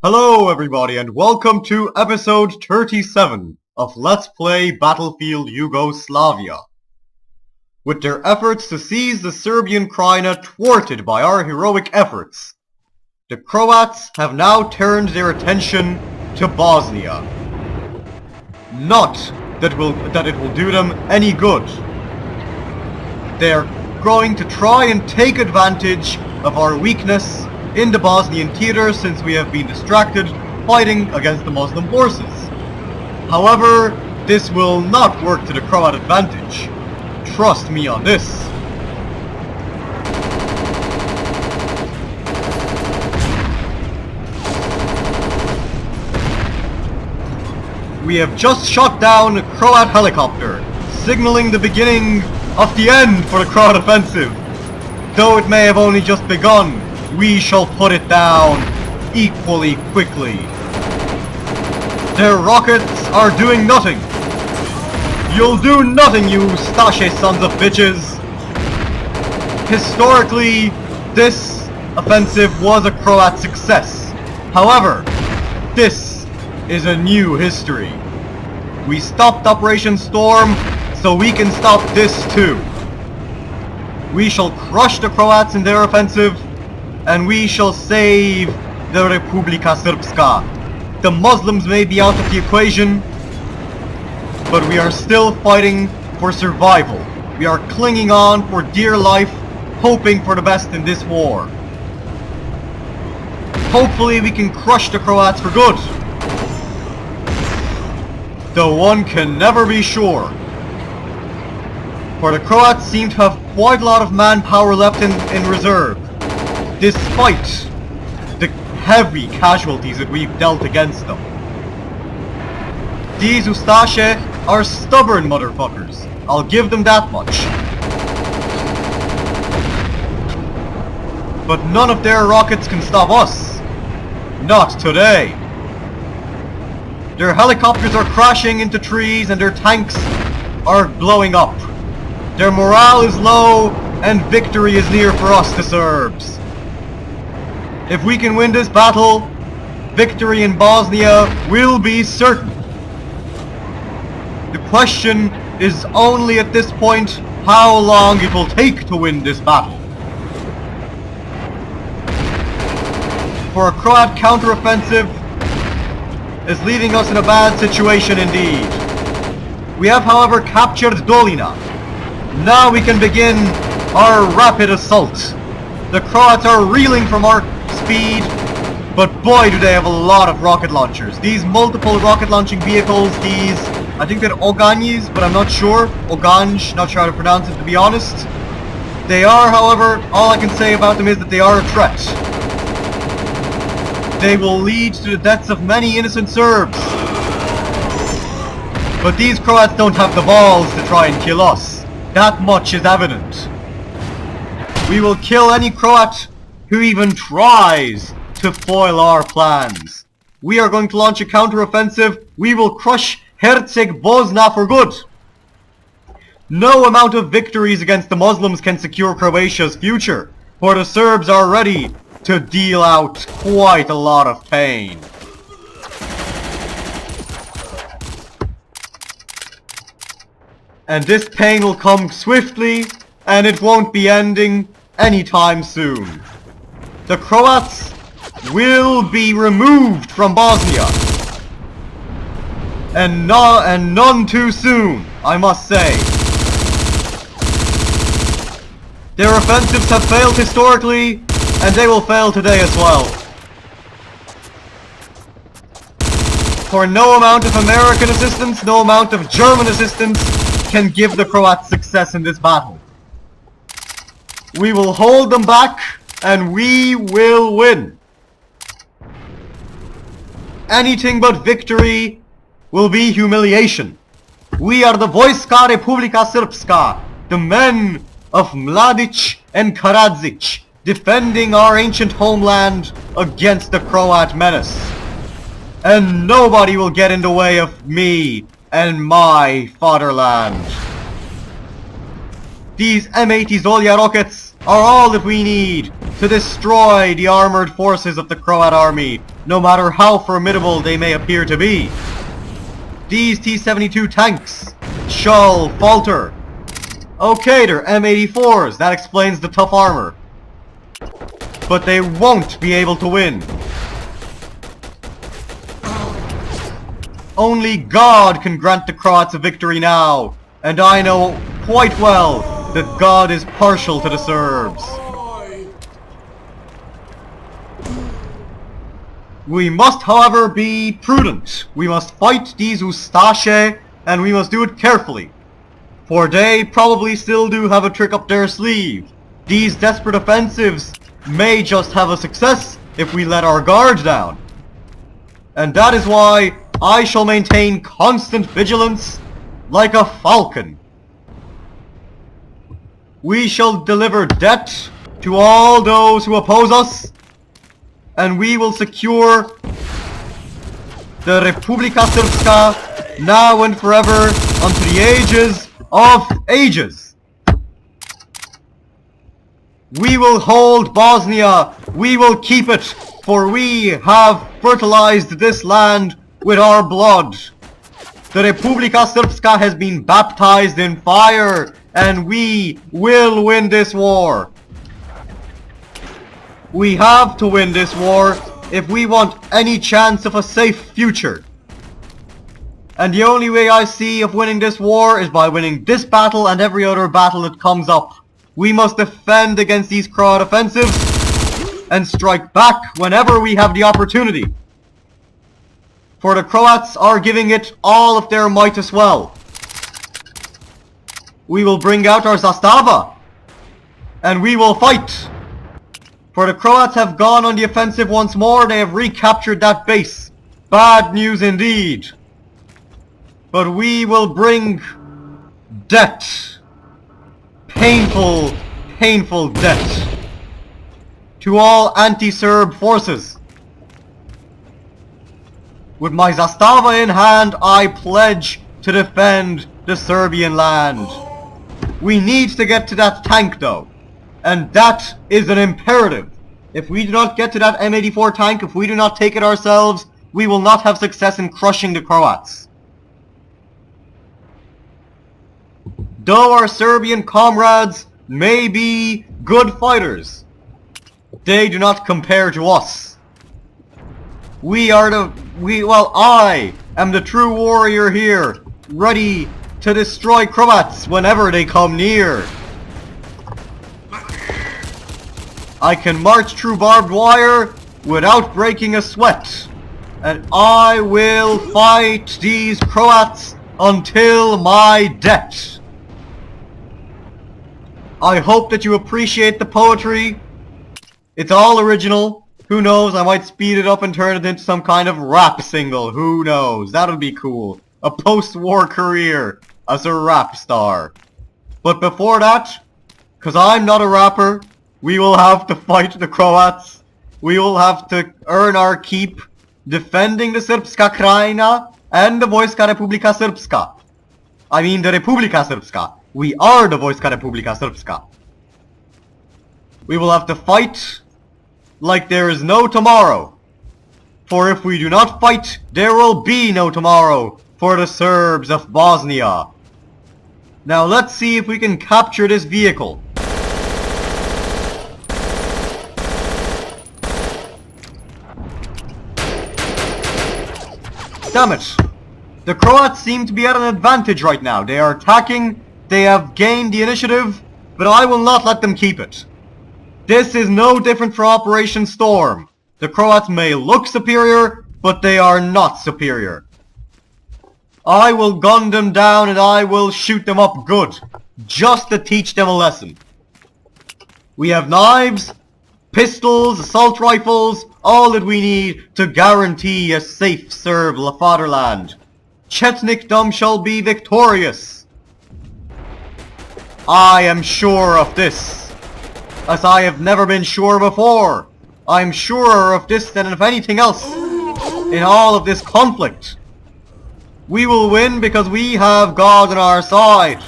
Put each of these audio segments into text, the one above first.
Hello everybody and welcome to episode 37 of Let's Play Battlefield Yugoslavia. With their efforts to seize the Serbian Krajina thwarted by our heroic efforts, the Croats have now turned their attention to Bosnia. Not that it will do them any good. They are going to try and take advantage of our weakness in the Bosnian theater since we have been distracted fighting against the Muslim forces. However, this will not work to the Croat advantage. Trust me on this. We have just shot down a Croat helicopter, signaling the beginning of the end for the Croat offensive. Though it may have only just begun, we shall put it down equally quickly. Their rockets are doing nothing. You'll do nothing, you Stase sons of bitches. Historically, this offensive was a Croat success. However, this is a new history. We stopped Operation Storm, so we can stop this too. We shall crush the Croats in their offensive, and we shall save the Republika Srpska. The Muslims may be out of the equation, but we are still fighting for survival. We are clinging on for dear life, hoping for the best in this war. Hopefully we can crush the Croats for good. Though one can never be sure. For the Croats seem to have quite a lot of manpower left in reserve, despite the heavy casualties that we've dealt against them. These Ustaše are stubborn motherfuckers. I'll give them that much. But none of their rockets can stop us. Not today. Their helicopters are crashing into trees and their tanks are blowing up. Their morale is low and victory is near for us, the Serbs. If we can win this battle, victory in Bosnia will be certain. The question is only at this point how long it will take to win this battle. For a Croat counteroffensive is leaving us in a bad situation indeed. We have, however, captured Dolina. Now we can begin our rapid assault. The Croats are reeling from our speed, but boy do they have a lot of rocket launchers. These multiple rocket launching vehicles, these, I think they're Oganjis, but I'm not sure. Oganj, not sure how to pronounce it to be honest. They are, however, all I can say about them is that they are a threat. They will lead to the deaths of many innocent Serbs. But these Croats don't have the balls to try and kill us. That much is evident. We will kill any Croat who even tries to foil our plans. We are going to launch a counter-offensive. We will crush Herceg-Bosna for good. No amount of victories against the Muslims can secure Croatia's future, for the Serbs are ready to deal out quite a lot of pain. And this pain will come swiftly, and it won't be ending anytime soon. The Croats will be removed from Bosnia. And none too soon, I must say. Their offensives have failed historically, and they will fail today as well. For no amount of American assistance, no amount of German assistance can give the Croats success in this battle. We will hold them back, and we will win. Anything but victory will be humiliation. We are the Vojska Republika Srpska, the men of Mladic and Karadzic, defending our ancient homeland against the Croat menace. And nobody will get in the way of me and my fatherland. These M80 Zolja rockets are all that we need to destroy the armored forces of the Croat army. no matter how formidable they may appear to be. These T-72 tanks shall falter. Okay, they're M84s, that explains the tough armor. But they won't be able to win. Only God can grant the Croats a victory now, and I know quite well that God is partial to the Serbs. We must, however, be prudent. We must fight these Ustaše, and we must do it carefully. For they probably still do have a trick up their sleeve. These desperate offensives may just have a success if we let our guard down. And that is why I shall maintain constant vigilance like a falcon. We shall deliver debt to all those who oppose us, and we will secure the Republika Srpska now and forever unto the ages of ages. We will hold Bosnia, we will keep it, for we have fertilized this land with our blood. The Republika Srpska has been baptized in fire, and we will win this war. We have to win this war if we want any chance of a safe future. And the only way I see of winning this war is by winning this battle and every other battle that comes up. We must defend against these Croat offensives and strike back whenever we have the opportunity. For the Croats are giving it all of their might as well. We will bring out our zastava, and we will fight. For the Croats have gone on the offensive once more, they have recaptured that base. Bad news indeed. But we will bring debt. Painful, painful debt to all anti-Serb forces. With my zastava in hand, I pledge to defend the Serbian land. We need to get to that tank though, and that is an imperative. If we do not get to that M84 tank, if we do not take it ourselves, we will not have success in crushing the Croats. Though our Serbian comrades may be good fighters, they do not compare to us. I am the true warrior here, ready to destroy Croats whenever they come near. I can march through barbed wire without breaking a sweat, and I will fight these Croats until my death. I hope that you appreciate the poetry. It's all original. Who knows, I might speed it up and turn it into some kind of rap single. Who knows, that would be cool. A post-war career as a rap star. But before that, cause I'm not a rapper, we will have to fight the Croats. We will have to earn our keep defending the Srpska Krajina and the Vojska Republika Srpska. I mean the Republika Srpska. We are the Vojska Republika Srpska. We will have to fight like there is no tomorrow. For if we do not fight, there will be no tomorrow for the Serbs of Bosnia. Now let's see if we can capture this vehicle. Damn it! The Croats seem to be at an advantage right now. They are attacking, they have gained the initiative, but I will not let them keep it. This is no different from Operation Storm. The Croats may look superior, but they are not superior. I will gun them down and I will shoot them up good, just to teach them a lesson. We have knives, pistols, assault rifles, all that we need to guarantee a safe Serb fatherland. Chetnikdom shall be victorious. I am sure of this, as I have never been sure before. I am surer of this than of anything else in all of this conflict. We will win because we have God on our side.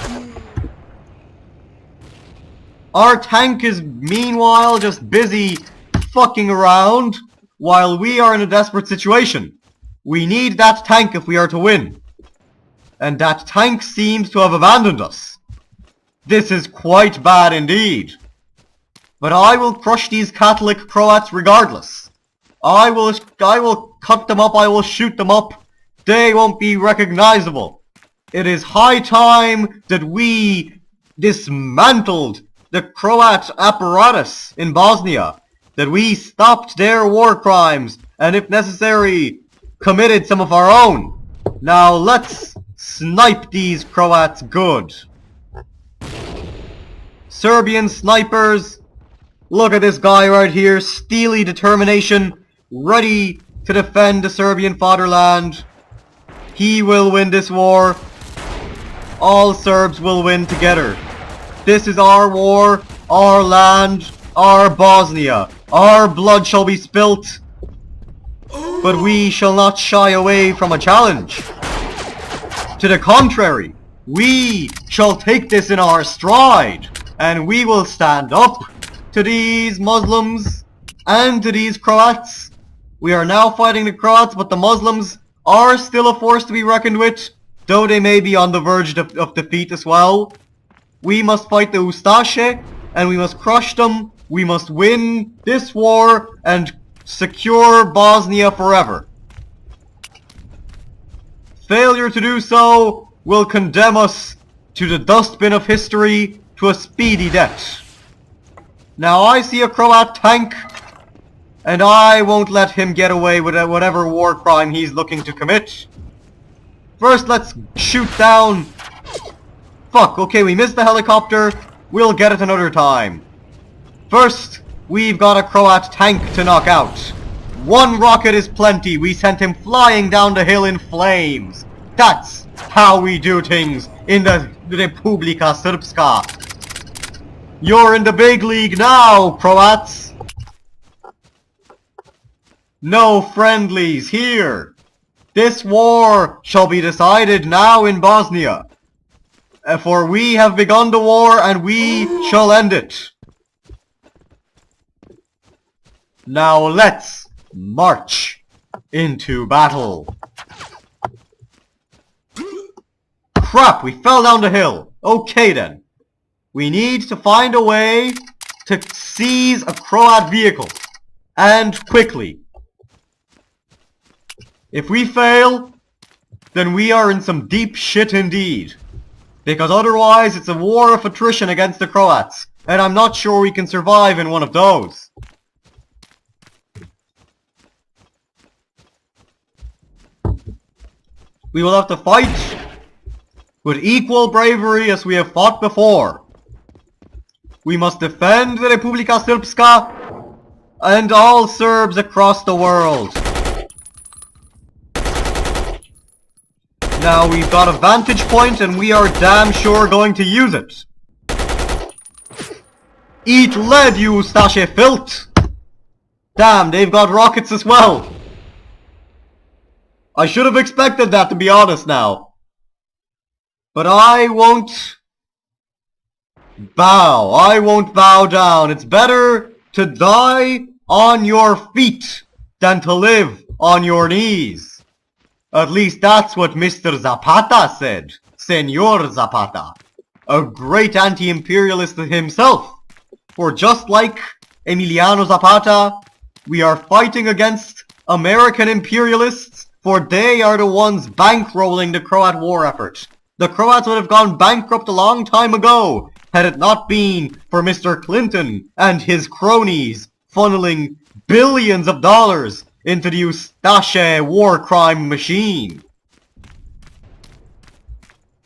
Our tank is meanwhile just busy fucking around while we are in a desperate situation. We need that tank if we are to win. And that tank seems to have abandoned us. This is quite bad indeed. But I will crush these Catholic Croats regardless. I will cut them up, I will shoot them up. They won't be recognizable. It is high time that we dismantled the Croat apparatus in Bosnia. That we stopped their war crimes, and if necessary, committed some of our own. Now let's snipe these Croats good. Serbian snipers, look at this guy right here, steely determination, ready to defend the Serbian fatherland. He will win this war. All Serbs will win together. This is our war, our land, our Bosnia. Our blood shall be spilt, but we shall not shy away from a challenge. To the contrary, we shall take this in our stride, and we will stand up to these Muslims and to these Croats. We are now fighting the Croats, but the Muslims are still a force to be reckoned with, though they may be on the verge of defeat as well. We must fight the Ustaše, and we must crush them. We must win this war and secure Bosnia forever. Failure to do so will condemn us to the dustbin of history, to a speedy death. Now I see a Croat tank, and I won't let him get away with whatever war crime he's looking to commit. First, let's shoot down... Fuck, okay, we missed the helicopter. We'll get it another time. First, we've got a Croat tank to knock out. One rocket is plenty. We sent him flying down the hill in flames. That's how we do things in the Republika Srpska. You're in the big league now, Croats. No friendlies here. This war shall be decided now in Bosnia. For we have begun the war and we shall end it. Now let's march into battle. Crap, we fell down the hill. Okay then. We need to find a way to seize a Croat vehicle. And quickly. If we fail, then we are in some deep shit indeed. Because otherwise it's a war of attrition against the Croats. And I'm not sure we can survive in one of those. We will have to fight with equal bravery as we have fought before. We must defend the Republika Srpska and all Serbs across the world. Now we've got a vantage point and we are damn sure going to use it. Eat lead, you Ustaše filth! Damn, they've got rockets as well. I should have expected that, to be honest now. But I won't bow. I won't bow down. It's better to die on your feet than to live on your knees. At least that's what Mr. Zapata said. Senor Zapata. A great anti-imperialist himself. For just like Emiliano Zapata, we are fighting against American imperialists, for they are the ones bankrolling the Croat war effort. The Croats would have gone bankrupt a long time ago, had it not been for Mr. Clinton and his cronies funneling billions of dollars into the Ustaše war crime machine.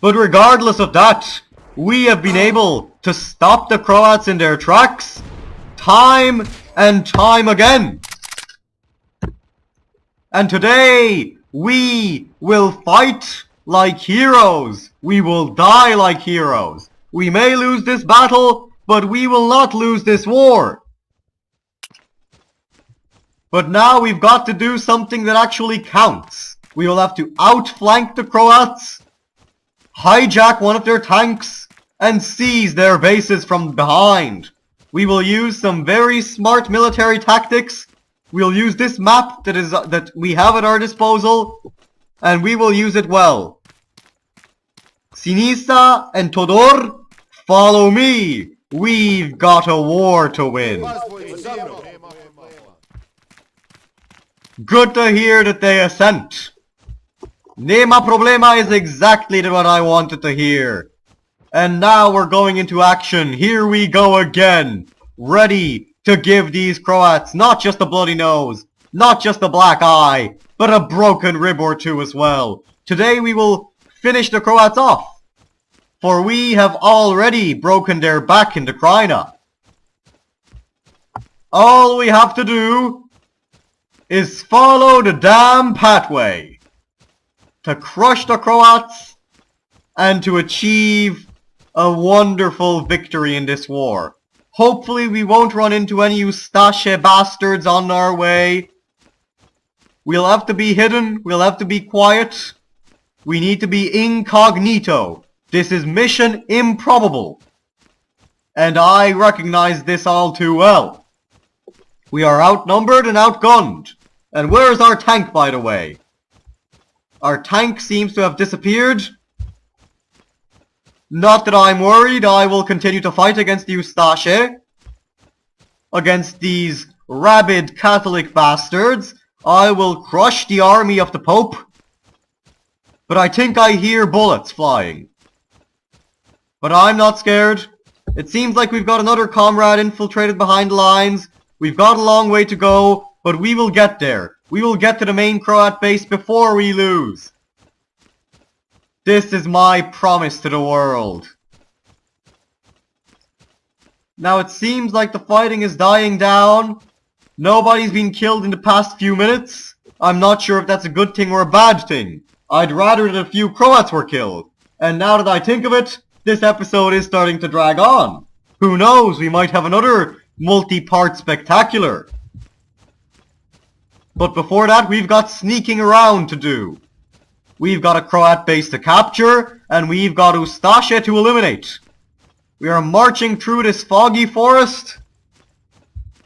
But regardless of that, we have been able to stop the Croats in their tracks, time and time again. And today, we will fight like heroes. We will die like heroes. We may lose this battle, but we will not lose this war. But now we've got to do something that actually counts. We will have to outflank the Croats, hijack one of their tanks, and seize their bases from behind. We will use some very smart military tactics We'll use this map that we have at our disposal, and we will use it well. Sinisa and Todor, follow me. We've got a war to win. Good to hear that they assent. Nema problema is exactly what I wanted to hear. And now we're going into action. Here we go again. Ready to give these Croats not just a bloody nose, not just a black eye, but a broken rib or two as well. Today we will finish the Croats off, for we have already broken their back in the Krajina. All we have to do is follow the damn pathway to crush the Croats and to achieve a wonderful victory in this war. Hopefully we won't run into any Ustaše bastards on our way. We'll have to be hidden, we'll have to be quiet. We need to be incognito. This is mission improbable. And I recognize this all too well. We are outnumbered and outgunned. And where's our tank, by the way? Our tank seems to have disappeared. Not that I'm worried, I will continue to fight against the Ustaše. Against these rabid Catholic bastards. I will crush the army of the Pope. But I think I hear bullets flying. But I'm not scared. It seems like we've got another comrade infiltrated behind the lines. We've got a long way to go, but we will get there. We will get to the main Croat base before we lose. This is my promise to the world. Now it seems like the fighting is dying down. Nobody's been killed in the past few minutes. I'm not sure if that's a good thing or a bad thing. I'd rather that a few Croats were killed. And now that I think of it, this episode is starting to drag on. Who knows, we might have another multi-part spectacular. But before that, we've got sneaking around to do. We've got a Croat base to capture, and we've got Ustaše to eliminate. We are marching through this foggy forest,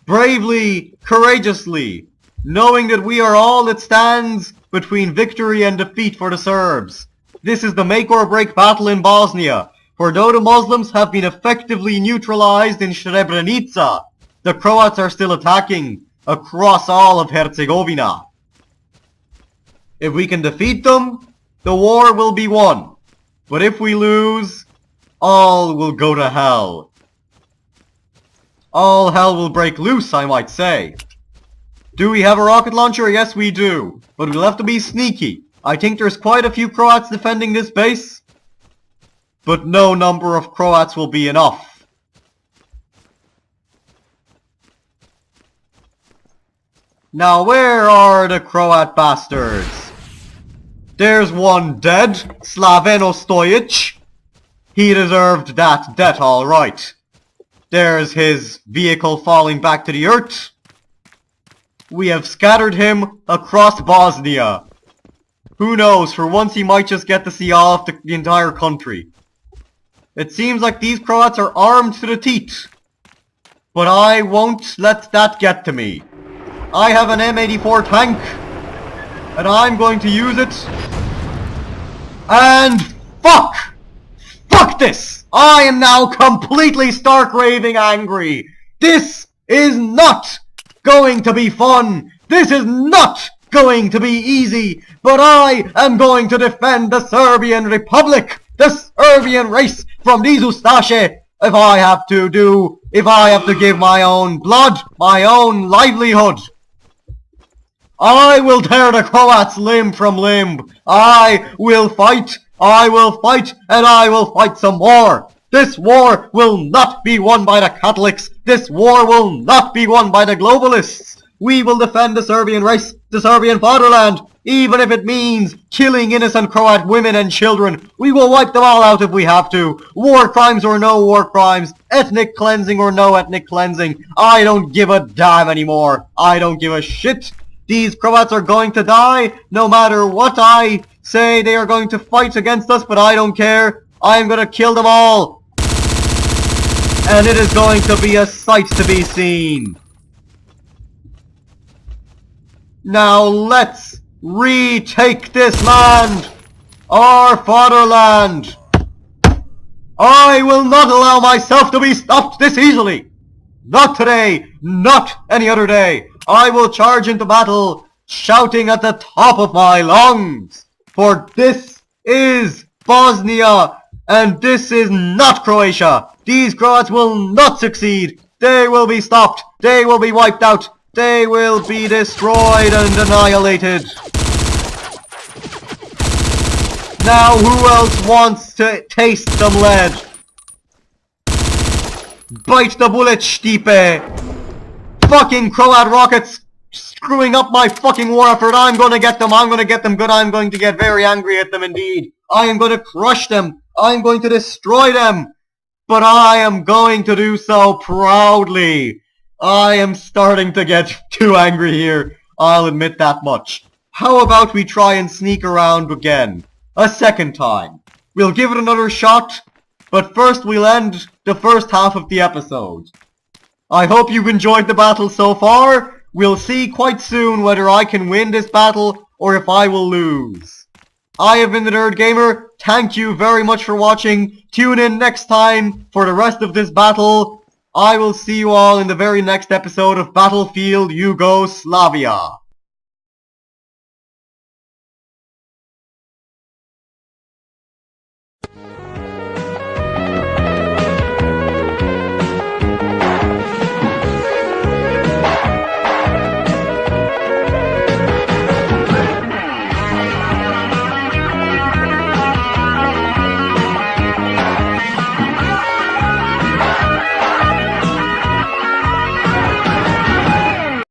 bravely, courageously, knowing that we are all that stands between victory and defeat for the Serbs. This is the make or break battle in Bosnia, for though the Muslims have been effectively neutralized in Srebrenica, the Croats are still attacking across all of Herzegovina. If we can defeat them, the war will be won. But if we lose, all will go to hell. All hell will break loose, I might say. Do we have a rocket launcher? Yes, we do. But we'll have to be sneaky. I think there's quite a few Croats defending this base. But no number of Croats will be enough. Now where are the Croat bastards? There's one dead, Slaveno Stojic. He deserved that death, alright. There's his vehicle falling back to the earth. We have scattered him across Bosnia. Who knows, for once he might just get to see all of the entire country. It seems like these Croats are armed to the teeth. But I won't let that get to me. I have an M84 tank. And I'm going to use it. And fuck! Fuck this! I am now completely stark raving angry. This is not going to be fun. This is not going to be easy. But I am going to defend the Serbian Republic, the Serbian race from these Ustaše. If I have to give my own blood, my own livelihood. I will tear the Croats limb from limb. I will fight, and I will fight some more. This war will not be won by the Catholics. This war will not be won by the globalists. We will defend the Serbian race, the Serbian fatherland, even if it means killing innocent Croat women and children. We will wipe them all out if we have to. War crimes or no war crimes, ethnic cleansing or no ethnic cleansing. I don't give a damn anymore. I don't give a shit. These Croats are going to die, no matter what I say. They are going to fight against us, but I don't care. I am going to kill them all. And it is going to be a sight to be seen. Now let's retake this land, our fatherland. I will not allow myself to be stopped this easily. Not today, not any other day. I will charge into battle, shouting at the top of my lungs. For this is Bosnia, and this is not Croatia. These Croats will not succeed. They will be stopped. They will be wiped out. They will be destroyed and annihilated. Now who else wants to taste some lead? Bite the bullet, Stipe! Fucking Croat rockets screwing up my fucking war effort. I'm gonna get them. I'm gonna get them good. I'm going to get very angry at them indeed. I am going to crush them. I'm going to destroy them. But I am going to do so proudly. I am starting to get too angry here. I'll admit that much. How about we try and sneak around again? A second time. We'll give it another shot. But first we'll end the first half of the episode. I hope you've enjoyed the battle so far. We'll see quite soon whether I can win this battle or if I will lose. I have been the Nerd Gamer. Thank you very much for watching. Tune in next time for the rest of this battle. I will see you all in the very next episode of Battlefield Yugoslavia.